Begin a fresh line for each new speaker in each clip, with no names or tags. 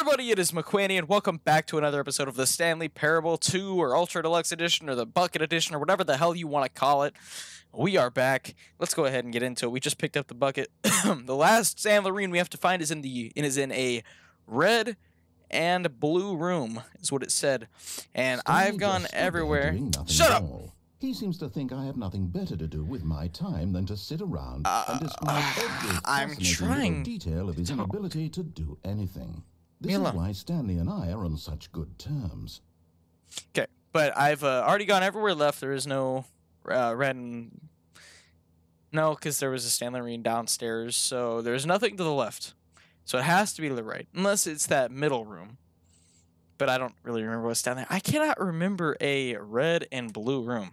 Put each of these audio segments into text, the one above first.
everybody, it is Maquany, and welcome back to another episode of the Stanley Parable 2 or Ultra Deluxe Edition or the Bucket Edition or whatever the hell you want to call it. We are back. Let's go ahead and get into it. We just picked up the bucket. The last Stanley we have to find is in a red and blue room, is what it said. And
Stanley
I've gone
just
everywhere.
Shut
up!
He seems to think I have nothing better to do with my time than to sit around and describe every fascinating little detail of his inability to do anything. This is why Stanley and I are on such good terms.
Okay, but I've already gone everywhere left. There is no red and... No, because there was a Stanley downstairs, so there's nothing to the left. So it has to be to the right, unless it's that middle room. But I don't really remember what's down there. I cannot remember a red and blue room.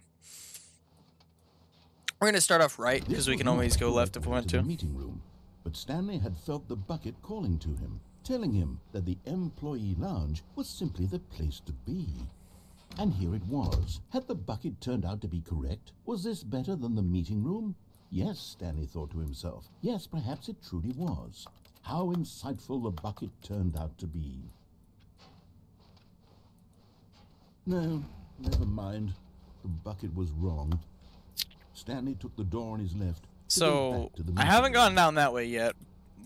We're going to start off right, because we can always go left if we want to.
The meeting room, but Stanley had felt the bucket calling to him, telling him that the employee lounge was simply the place to be. And here it was. Had the bucket turned out to be correct? Was this better than the meeting room? Yes, Stanley thought to himself. Yes, perhaps it truly was. How insightful the bucket turned out to be. No, never mind. The bucket was wrong. Stanley took the door on his left.
So, I haven't gone down that way yet,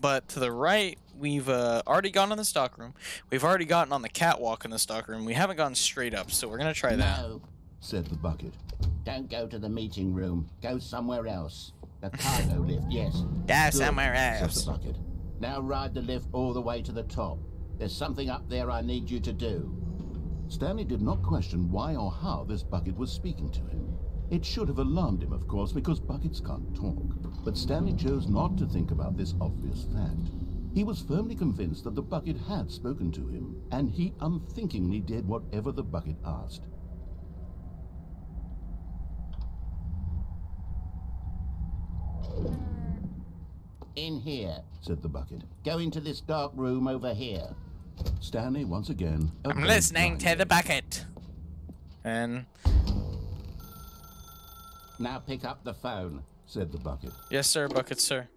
but to the right, we've already gone in the stockroom. We've already gotten on the catwalk in the stockroom. We haven't gone straight up, so we're going to try that.
No,
said the bucket.
Don't go to the meeting room. Go somewhere else. The cargo lift, yes.
Yeah, somewhere
Said
else.
the bucket.
Now ride the lift all the way to the top. There's something up there I need you to do.
Stanley did not question why or how this bucket was speaking to him. It should have alarmed him, of course, because buckets can't talk. But Stanley chose not to think about this obvious fact. He was firmly convinced that the bucket had spoken to him, and he unthinkingly did whatever the bucket asked.
In here.
Said the bucket.
Go into this dark room over here.
Stanley, once again...
I'm listening to the bucket. And...
Now pick up the phone.
Said the bucket.
Yes, sir, bucket, sir.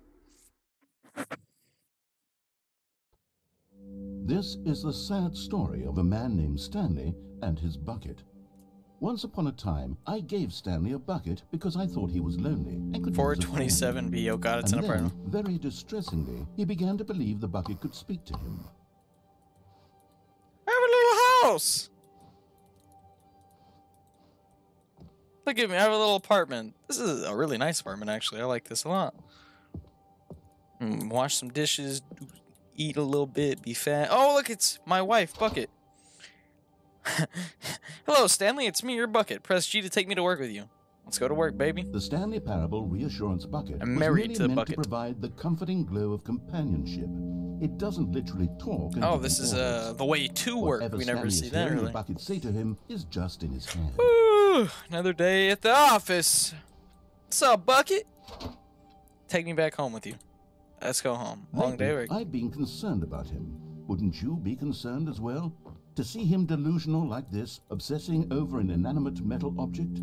This is the sad story of a man named Stanley and his bucket. Once upon a time, I gave Stanley a bucket because I thought he was lonely and could
427 B. Oh God, it's an
and
apartment.
then, very distressingly, he began to believe the bucket could speak to him.
I have a little house. Look at me, I have a little apartment. This is a really nice apartment, actually. I like this a lot. Wash some dishes, eat a little bit, be fat. Oh, look, it's my wife, Bucket. Hello, Stanley, it's me, your Bucket. Press G to take me to work with you. Let's go to work, baby.
The Stanley Parable Reassurance Bucket
I'm
was
married
merely
to the
meant
bucket.
to provide the comforting glow of companionship. It doesn't literally talk. and
Oh,
give
this
you
is
orders.
the way to work.
Whatever
We never
Stanley
see
is
that
hearing
really.
the bucket say to him is just in his head.
Woo, another day at the office. What's up, Bucket? Take me back home with you. Let's go home. Long day.
Lately, I've been concerned about him. Wouldn't you be concerned as well? To see him delusional like this, obsessing over an inanimate metal object?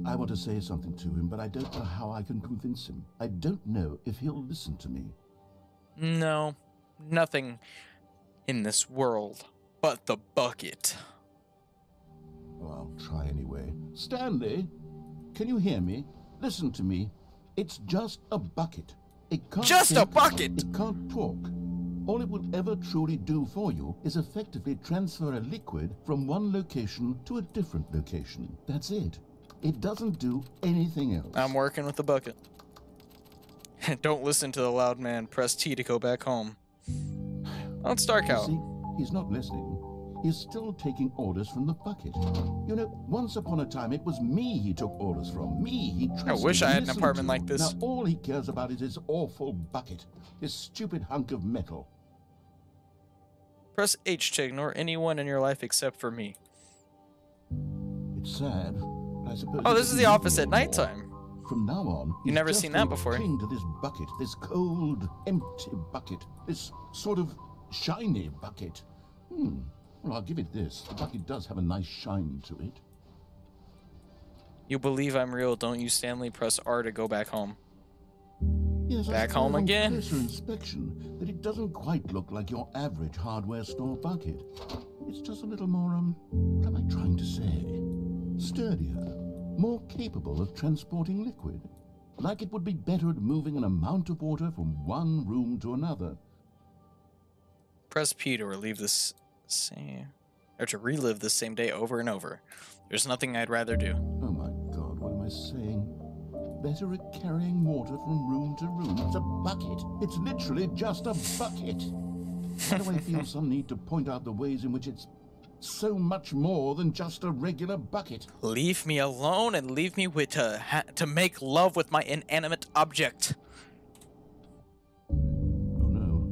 I want to say something to him, but I don't know how I can convince him. I don't know if he'll listen to me.
No, nothing in this world but the bucket.
Well, I'll try anyway. Stanley, can you hear me? Listen to me. It's just a bucket. It can't
Just a
think,
bucket!
It can't talk. All it will ever truly do for you is effectively transfer a liquid from one location to a different location. That's it. It doesn't do anything else.
I'm working with the bucket. Don't listen to the loud man. Press T to go back home. Oh, it's dark out.
See, he's not listening. He's still taking orders from the bucket. You know, once upon a time, it was me he took orders from. Me he trusted.
I wish I had an
listened
apartment
to.
like this.
Now all he cares about is his awful bucket. His stupid hunk of metal.
Press H to ignore anyone in your life except for me.
It's sad, but I suppose...
Oh,
it
this is
doesn't
the office at
matter.
nighttime.
From now on,
You've
he's
never
just
seen that
going to
before.
cling to this bucket, this cold, empty bucket, this sort of shiny bucket. Well, I'll give it this. The bucket does have a nice shine to it.
You believe I'm real, don't you, Stanley? Press R to go back home.
Yes,
Back
I
home
suppose on
again.
closer inspection that it doesn't quite look like your average hardware store bucket. It's just a little more, what am I trying to say? Sturdier, more capable of transporting liquid. Like it would be better at moving an amount of water from one room to another.
Press P to relive this same, or to relive this same day over and over. There's nothing I'd rather do.
Oh my God, what am I saying? Better at carrying water from room to room. It's a bucket. It's literally just a bucket. Why do I feel some need to point out the ways in which it's so much more than just a regular bucket?
Leave me alone and leave me with to make love with my inanimate object.
Oh no,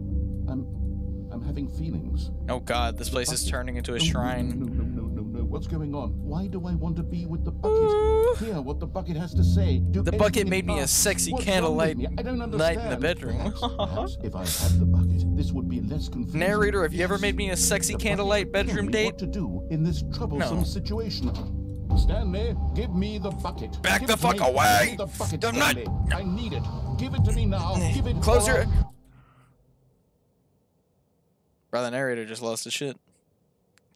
I'm having feelings.
Oh God, this place is turning into a
No,
shrine.
No. What's going on? Why do I want to be with the bucket? Hear what the bucket has to say. Do
The bucket
anything
made me a
fast.
sexy
What's wrong
candlelight
with me? I don't
night in
understand.
the bedroom.
Perhaps if I had the bucket, this would be less confusing.
Narrator, have you ever
Yes.
made me a sexy
The
candlelight
bucket will tell
bedroom
me
date?
What to do in this troublesome
No.
situation? Stanley, give me the bucket.
Back
Give
the
it to
fuck
me.
away!
Give me the bucket,
I'm not-
Stanley. I need it. Give it to me now. Give it.
Close
or
your.
I'll-
Bro, the narrator just lost his shit.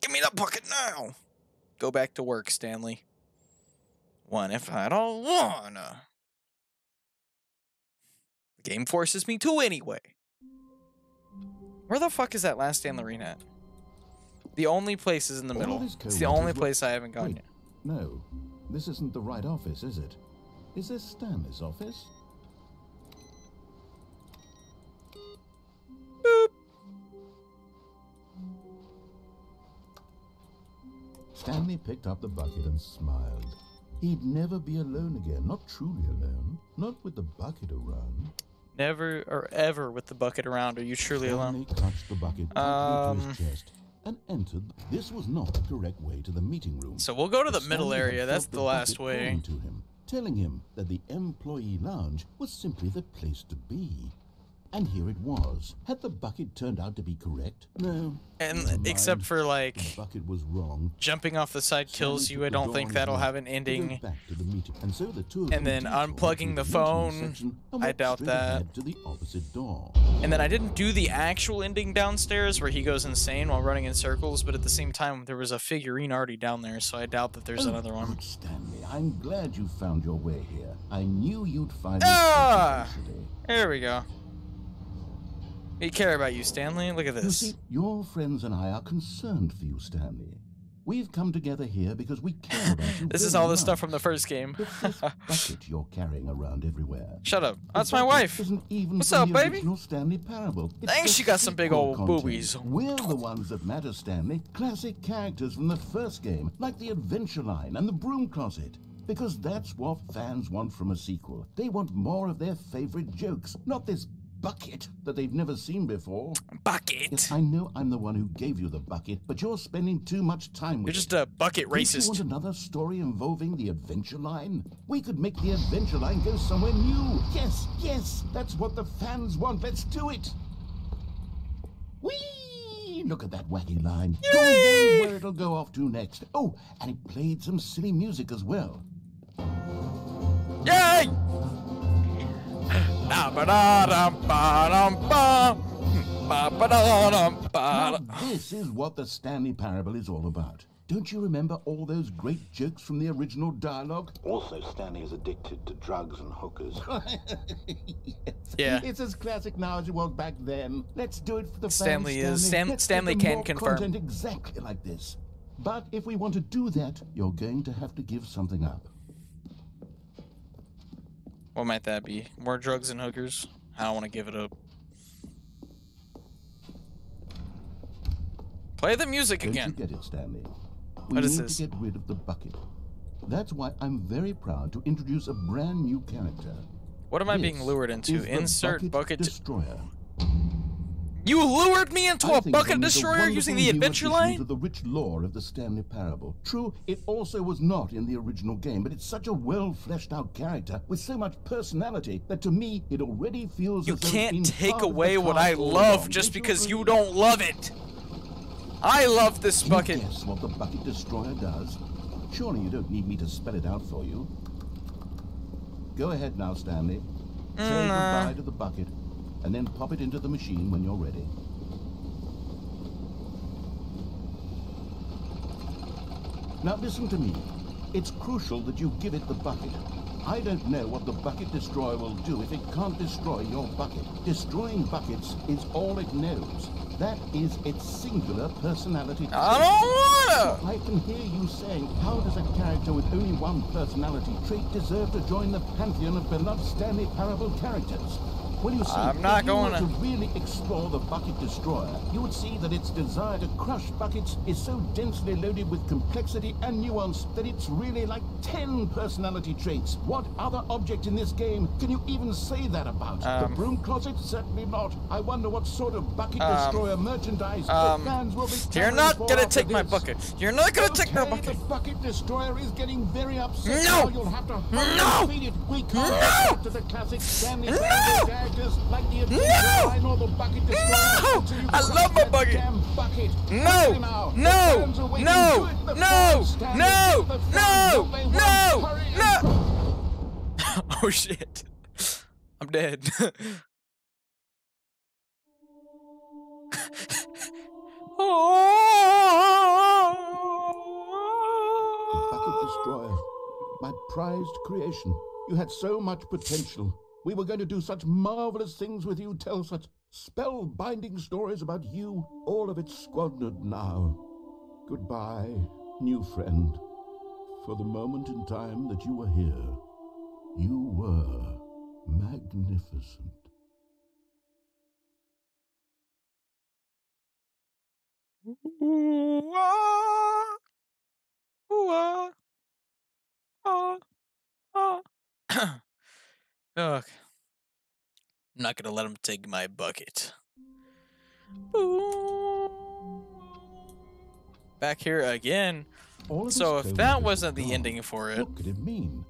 Give me the bucket now. Go back to work, Stanley. One if I don't wanna. The game forces me to anyway. Where the fuck is that last Stanley arena at? The only place is in the
All
middle.
his
It's the
coworkers
only
were-
place I haven't gone
Wait,
yet.
no. This isn't the right office, is it? Is this Stanley's office?
Boop.
Stanley picked up the bucket and smiled. He'd never be alone again, not truly alone, not with the bucket around.
Never or ever with the bucket around. Are you truly alone?
Stanley clutched the bucket tightly to his chest and entered. This was not the correct way to the meeting room.
So we'll go to the
But
middle
Stanley had
area. That's
felt
the last
bucket
way.
calling to him, telling him that the employee lounge was simply the place to be. And here it was. Had the bucket turned out to be correct? No.
And
never mind.
except for
The
like
bucket was wrong.
jumping off the side kills
Stanley
you,
took
I
the
don't
door
think
on his
that'll
lap
have an
to go
ending.
back to the meeting. And so the two of
And
them
then
detoured
unplugging
through
the
meeting
phone,
section and
I
walked
doubt
straight
that.
ahead to the opposite door.
And then I didn't do the actual ending downstairs where he goes insane while running in circles, but at the same time there was a figurine already down there, so I doubt that there's
Oh,
another one.
good, Stanley, I'm glad you found your way here. I knew you'd find
Ah!
it eventually.
There we go. We care about you, Stanley. Look at
You
this.
see, your friends and I are concerned for you, Stanley. We've come together here because we care about you.
This is
very
all the stuff
much.
from the first game.
It's this bucket you're carrying around everywhere.
Shut up.
The
That's my
bucket
wife.
Isn't even
What's
from
up,
the
baby?
original Stanley Parable. It's
Dang,
just
she got some big
sequel
old
content.
boobies.
We're the ones that matter, Stanley. Classic characters from the first game, like the Adventure Line and the Broom Closet. Because that's what fans want from a sequel. They want more of their favorite jokes, not this bucket that they've never seen before.
Bucket.
Yes, I know I'm the one who gave you the bucket, but you're spending too much time with
You're just
it.
a bucket
Don't you want
racist.
another story involving the Adventure Line? We could make the Adventure Line go somewhere new. Yes, that's what the fans want. Let's do it. Whee! Look at that wacky line. Who knows where it'll go off to next? Oh, and it played some silly music as well.
Yay! Ba-ba-da-dum-ba-dum-ba. Ba-ba-da-dum-ba-da.
Now, this is what the Stanley Parable is all about. Don't you remember all those great jokes from the original dialogue?
Also, Stanley is addicted to drugs and hookers.
Yes.
Yeah.
It's as classic now as it was back then. Let's do it for the
Stanley
fans,
is-
Stanley. Let's
Stanley
give them
can
more
confirm.
content exactly like this. But if we want to do that, you're going to have to give something up.
What might that be? More drugs and hookers? I don't want to give it up. Play the music
Don't
again.
you get it, Stanley? We
What is
need
this?
to get rid of the bucket. That's why I'm very proud to introduce a brand new character.
What am I
This
being lured into?
is the
Insert bucket.
Destroyer.
You lured me into
I
a
think
bucket
it'll make a
destroyer using the
wonderful new
adventure
addition
line?
to the rich lore of the Stanley Parable. True, it also was not in the original game, but it's such a well-fleshed-out character with so much personality that to me it already feels
You
as though it's
can't
been
take
part of the
away what I
cast all
love
along.
just
Don't
because you
agree?
don't love it. I love this
Can you
bucket.
guess what the bucket destroyer does? Surely you don't need me to spell it out for you. Go ahead now, Stanley. Say goodbye to the bucket, and then pop it into the machine when you're ready. Now listen to me. It's crucial that you give it the bucket. I don't know what the bucket destroyer will do if it can't destroy your bucket. Destroying buckets is all it knows. That is its singular personality.
I don't wanna!
I can hear you saying, how does a character with only one personality trait deserve to join the pantheon of beloved Stanley Parable characters? Well, you see,
I'm not
if you
going
were
to
really explore the bucket destroyer, you would see that its desire to crush buckets is so densely loaded with complexity and nuance that it's really like 10 personality traits. What other object in this game can you even say that about? The broom closet? Certainly not. I wonder what sort of bucket destroyer merchandise the fans will be.
You're not gonna take my bucket. You're not gonna take my bucket.
The bucket destroyer is getting very upset.
No!
Now you'll have to feed it. We can't go back to the classic Stanley Parable characters like the Adventure Line or the bucket destroyer. until you
I
crush
love my
that
bucket.
damn bucket.
No!
Hurry now. The
No!
fans are waiting.
No!
Do it. The
No!
fans stand
No!
up. The fans
No!
know they won.
No!
Hurry
No!
and-
Oh shit. I'm dead.
Bucket destroyer, my prized creation. You had so much potential. We were going to do such marvelous things with you, tell such spellbinding stories about you. All of it squandered now. Goodbye, new friend. For the moment in time that you were here, you were magnificent.
Ooh, ah. Ooh, ah. Ah. Ah. Ugh. I'm not gonna let him take my bucket. Ooh. Back here again.
All of
So
his
if
clothes
that
were
wasn't the
gone.
ending for it,
What could it mean?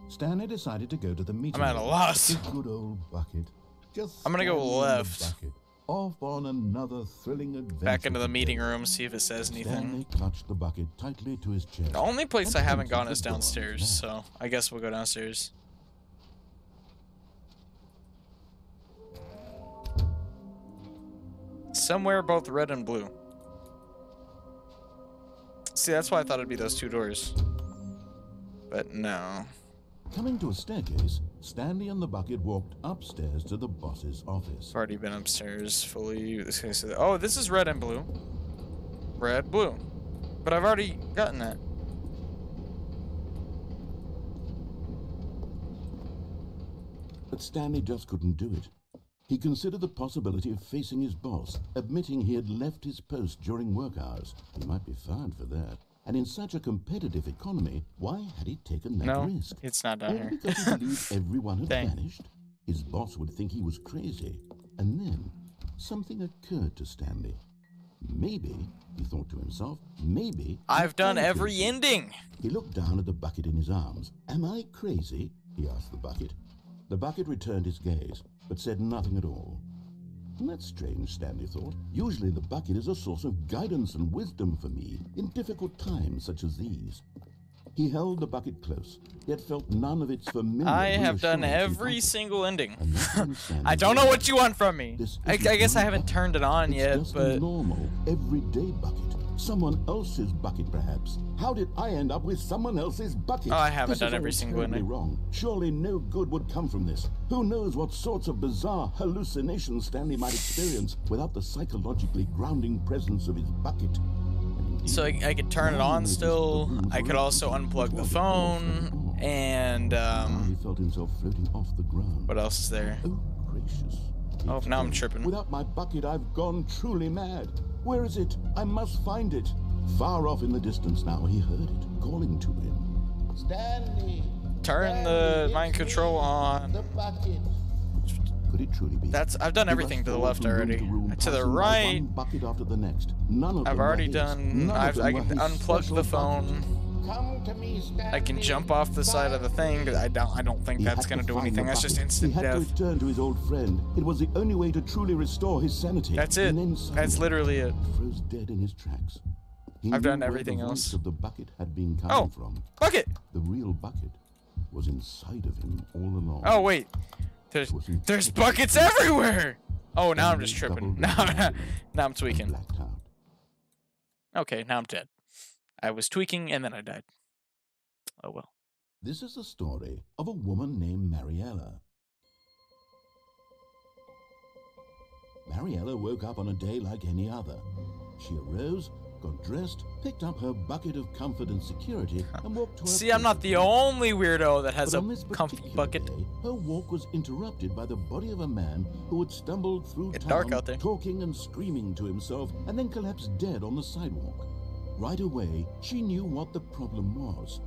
Stanley decided to go to the meeting.
I'm at a
room.
loss.
The good old bucket. Just
I'm gonna go
standing in the
left.
bucket, off on another thrilling adventure.
Back into the meeting
together.
room, see if it says anything.
Stanley clutched the bucket tightly to his chest.
The only place
and
I haven't
pointed
gone
the
is
door
downstairs,
left.
so I guess we'll go downstairs. Somewhere both red and blue. See, that's why I thought it'd be those two doors. But no.
Coming to a staircase, Stanley and the bucket walked upstairs to the boss's office.
I've already been upstairs fully. This guy said, oh, this is red and blue. Red, blue. But I've already gotten that.
But Stanley just couldn't do it. He considered the possibility of facing his boss, admitting he had left his post during work hours. He might be fired for that. And in such a competitive economy, why had he taken that
No,
risk?
it's not down
Maybe
here.
because he believed everyone had
Dang.
vanished. His boss would think he was crazy. And then something occurred to Stanley. Maybe, he thought to himself, maybe...
I've done
I'm
every
crazy.
ending.
He looked down at the bucket in his arms. Am I crazy? He asked the bucket. The bucket returned his gaze, but said nothing at all. That's strange, Stanley thought. Usually the bucket is a source of guidance and wisdom for me in difficult times such as these. He held the bucket close, yet felt none of its familiar
I have done
reassurance and
every
comfort.
single ending.
And that's when Stanley
I don't know what
realized
you want from me.
this
I
isn't
guess I
my
haven't
bucket.
turned it on
It's
yet,
just a
but
normal, everyday bucket. Someone else's bucket, perhaps. How did I end up with someone else's bucket?
Oh, I haven't
This
done
is
every
all
single
terribly
ending.
wrong. Surely no good would come from this. Who knows what sorts of bizarre hallucinations Stanley might experience without the psychologically grounding presence of his bucket.
so I could turn it on still. I could also unplug the phone, and
He felt himself floating off the ground.
what else is there?
Oh, gracious. he
Oh, now I'm
exclaimed.
tripping.
Without my bucket, I've gone truly mad. Where is it? I must find it. Far off in the distance now, he heard it, calling to him. Stanley!
Turn the mind control on.
The bucket. Could it truly be?
I've done
He
everything
rushed
to the
forward
left
from room
already.
room,
To the
passing by
right,
one bucket after the next. None of
I've
them were
already
his.
done.
None of them
I
were
can
his
unplug
special
the
bucket.
phone.
Come to me, Stanley.
I can jump off the side of the thing. I don't think
He
that's
had
gonna
to
do
find the
anything. That's just
bucket.
instant
He had to
death.
return to his old friend. It was the only way to truly restore his sanity.
That's it.
And then
That's
suddenly,
literally it.
he froze dead in his tracks. He
I've
knew
done
where
everything
the voice
else.
of the bucket had been coming
Oh.
from.
Bucket.
The real bucket was inside of him all along.
Oh wait, There's buckets everywhere! Oh, now I'm just
Stanley
tripping.
doubled
Now,
down
now I'm
and
tweaking.
blacked out.
Okay, now I'm dead. I was tweaking and then I died. Oh well.
This is the story of a woman named Mariella. Mariella woke up on a day like any other. She arose, got dressed, picked up her bucket of comfort and security, and walked to her
See, I'm
place
not
of
the
work.
only weirdo that has
But
a
on this
comfy
particular
bucket.
day, her walk was interrupted by the body of a man who had stumbled through
It's
town,
dark out there.
talking and screaming to himself, and then collapsed dead on the sidewalk. Right away, she knew what the problem was.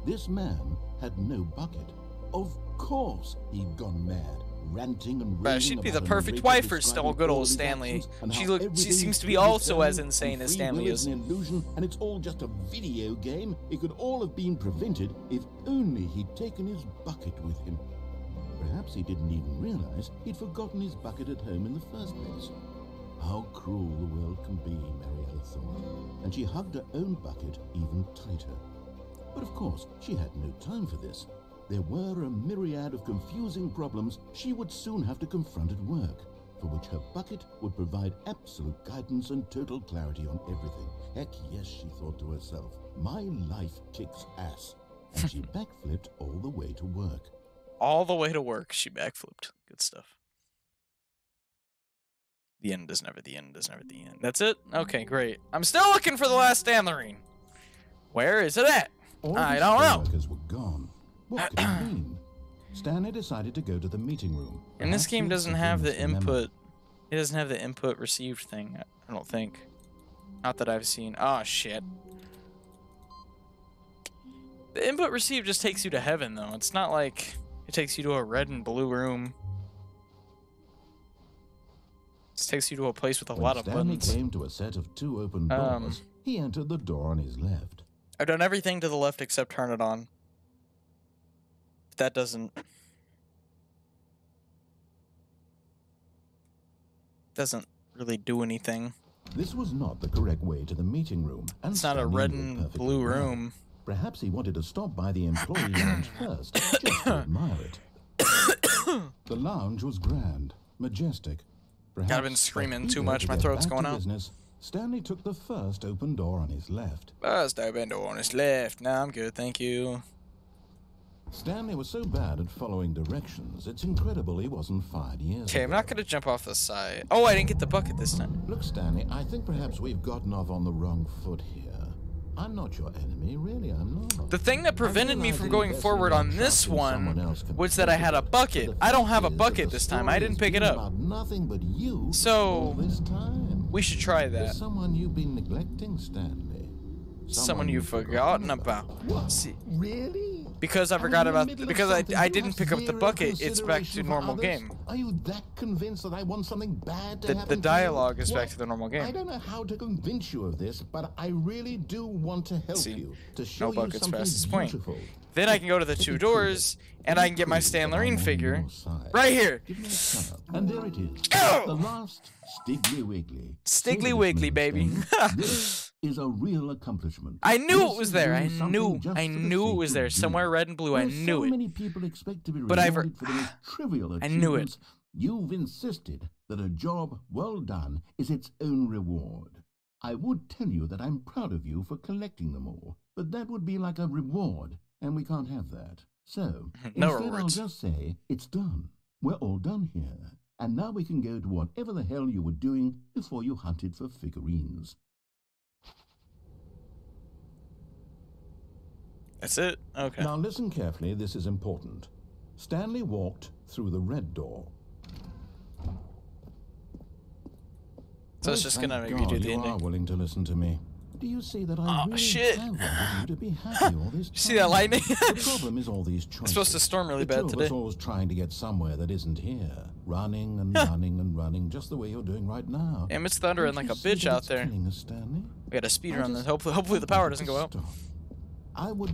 This man had no bucket. Of course, he'd gone mad, ranting and raving
She'd be the
about an
perfect
narrator
wife for
describing
good
all
old
his
Stanley.
actions and
She
how
seems to be
everything
also
is
as
fair
insane
and
as
free
Stanley
will
is.
an illusion, and it's all just a video game. It could all have been prevented if only he'd taken his bucket with him. Perhaps he didn't even realize he'd forgotten his bucket at home in the first place. How cruel the world can be, Mariella thought, and she hugged her own bucket even tighter. But of course, she had no time for this. There were a myriad of confusing problems she would soon have to confront at work, for which her bucket would provide absolute guidance and total clarity on everything. Heck yes, she thought to herself, my life kicks ass. And she backflipped all the way to work.
All the way to work, she backflipped. Good stuff. The end is never the end is never the end. That's it? Okay, great. I'm still looking for the last Stanley. Where is it at?
All
I
the
don't know.
workers were gone. What could it mean? Stanley decided to go to the meeting room.
And this
Perhaps
game
he'd
doesn't
simply
have the
misremembered.
input. It doesn't have the input received thing. I don't think. Not that I've seen. Oh shit. The input received just takes you to heaven though. It's not like it takes you to a red and blue room. It takes you to a place with a lot of
Stanley
buttons.
came to a set of 2 open doors. He entered the door on his left.
I've done everything to the left except turn it on. That doesn't really do anything.
This was not the correct way to the meeting room. And
It's not a
Stanley
red
knew
and
perfectly
blue
well.
room.
Perhaps he wanted to stop by the employee lounge first, just to admire it. The lounge was grand, majestic. Perhaps
I've been screaming
but
too
eager
much,
to
my
get
throat's
back
going
to
out.
business, Stanley took the first open door on his left.
First open door on his left. Nah, I'm good, thank you.
Stanley was so bad at following directions, it's incredible he wasn't fired years
Okay, I'm
ago.
not gonna jump off the side. Oh, I didn't get the bucket this time.
Look, Stanley, I think perhaps we've gotten off on the wrong foot here. I'm not your enemy, really, I'm not.
The thing that prevented me from going forward on this one was that I had a bucket.
But
I don't have a
the fact is
bucket
that the
this time. I
story
didn't
has
pick it
been
up.
about nothing but you
So,
all this time.
We should try
There's
that.
someone you've been neglecting, Stanley.
Someone you've forgotten about.
What?
See,
Really?
because I
I'm
forgot
in the
about
middle of
because
something.
I
You
didn't
have
pick up the
zero
bucket. It's back to
consideration for
normal
others?
game.
Are you that convinced that I want something bad to
The
happen to you?
dialogue is back
What?
to the normal
I
game.
don't know how to convince you of this, but I really do want to help
See,
you, to show
no
you
buckets
something
past this point.
beautiful.
Then I can go to the 2 doors and I can get my Stanley figure right here.
Give me a chance. And there it is.
Ow!
The last Stiggly Wiggly.
Stiggly Wiggly, baby.
This is a real accomplishment.
I knew
This
it was
is
there.
doing something just
I
for the
knew it
sake
was
of
there.
doing
Somewhere
it.
red and blue. I
Where
knew
so
it.
many people expect to be
But I've
rewarded for the most trivial
I knew it.
achievements. You've insisted that a job well done is its own reward. I would tell you that I'm proud of you for collecting them all, but that would be like a reward, and we can't have that. So,
No
instead
rewards.
I'll just say, it's done. We're all done here. And now we can go to whatever the hell you were doing before you hunted for figurines.
That's it? Okay.
Now listen carefully, this is important. Stanley walked through the red door.
So it's just gonna
Thank
make me do
God
the
you
ending.
are willing to listen to me. Do you see that I
Aw,
really
shit.
have wanted you to be happy all this time?
You see that lightning?
The problem is all these choices.
It's supposed to storm really
the
bad
two of
today.
us always trying to get somewhere that isn't here. Running and running and running, just the way you're doing right now.
Damn, it's thundering
Don't
like a
you see
bitch
that
out
it's
there.
killing us, Stanley?
We got a speeder
I
on this.
just
Hopefully the power
want
doesn't
to
go out.
stop.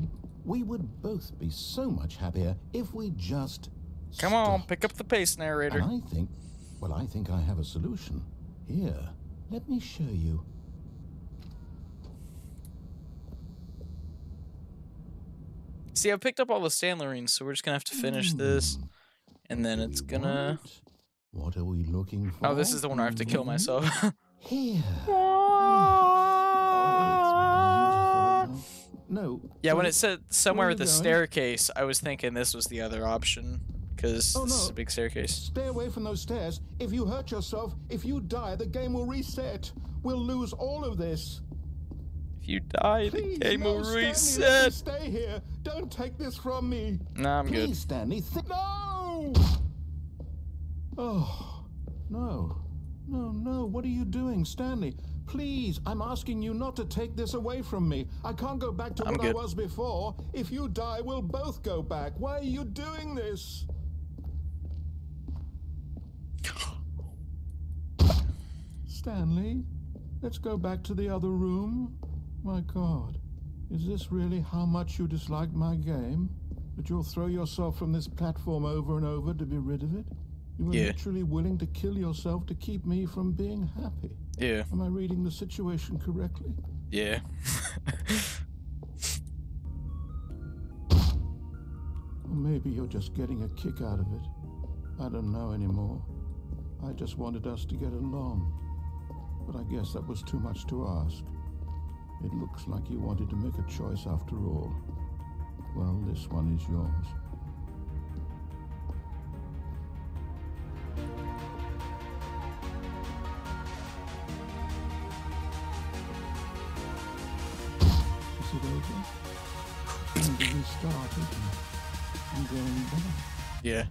We would both be so much happier if we just
Come on,
stopped.
pick up the pace, narrator.
And I think I have a solution. Here, let me show you.
See, I picked up all the Stanley rings, so we're just gonna have to finish this, And then it's gonna...
What are we looking for?
Oh, this is the one where I have to kill myself.
Here. No.
Yeah, when it said somewhere
Where are
with a
you going?
staircase, I was thinking this was the other option. Because
Oh,
this is
no.
a big staircase.
Stay away from those stairs. If you hurt yourself, if you die, the game will reset. We'll lose all of this.
If you die,
Please,
the game
no,
will
Stanley, let me
reset.
stay here. Don't take this from me.
Nah, I'm
Please,
good.
Stanley, no! Oh, no. No, no, what are you doing, Stanley? Please, I'm asking you not to take this away from me. I can't go back to
I'm
what
good.
I was before. If you die, we'll both go back. Why are you doing this? Stanley, let's go back to the other room. My God, is this really how much you dislike my game? That you'll throw yourself from this platform over and over to be rid of it? You were
Yeah.
literally willing to kill yourself to keep me from being happy.
Yeah.
Am I reading the situation correctly?
Yeah.
Or maybe you're just getting a kick out of it. I don't know anymore. I just wanted us to get along. But I guess that was too much to ask. It looks like you wanted to make a choice after all. Well, this one is yours. Is it over? I'm getting started. I'm going back.
Yeah.